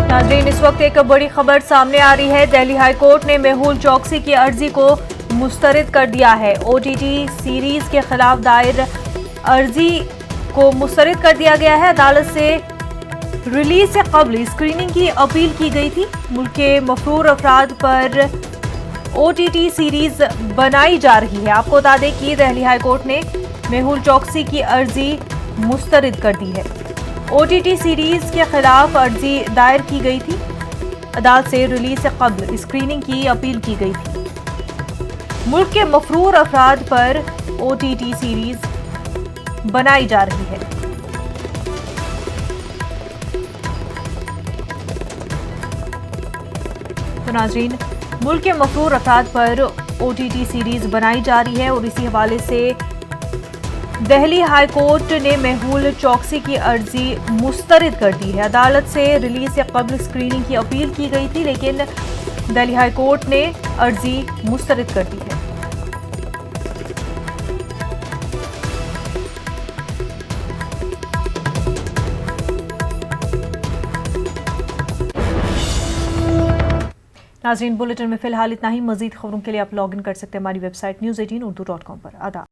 नाज़रीन, इस वक्त एक बड़ी खबर सामने आ रही है। दिल्ली हाई कोर्ट ने मेहुल चौकसी की अर्जी को मुस्तरद कर दिया है। ओटीटी सीरीज के खिलाफ दायर अर्जी को मुस्तरद कर दिया गया है। अदालत से रिलीज से कबल स्क्रीनिंग की अपील की गई थी। मुल्क के मफरूर अफराद पर ओटीटी सीरीज बनाई जा रही है। आपको बता दें कि दिल्ली हाई कोर्ट ने मेहुल चौकसी की अर्जी मुस्तरद कर दी है। ओटीटी सीरीज के खिलाफ अर्जी दायर की गई थी। अदालत से रिलीज से कबल स्क्रीनिंग की अपील की गई थी। मुल्क के मफरूर अफराद पर ओटीटी सीरीज बनाई जा रही है। तो नाज़रीन, मुल्क के मफरूर अफराद पर ओटीटी सीरीज बनाई जा रही है और इसी हवाले से दिल्ली हाई कोर्ट ने मेहुल चौकसी की अर्जी मुस्तरद कर दी है। अदालत से रिलीज से कबल स्क्रीनिंग की अपील की गई थी, लेकिन दिल्ली हाई कोर्ट ने अर्जी मुस्तरद कर दी है। नाज़रीन, बुलेटिन में फिलहाल इतना ही। मजीद खबरों के लिए आप लॉग इन कर सकते हैं हमारी वेबसाइट news18urdu.com पर। आदाब।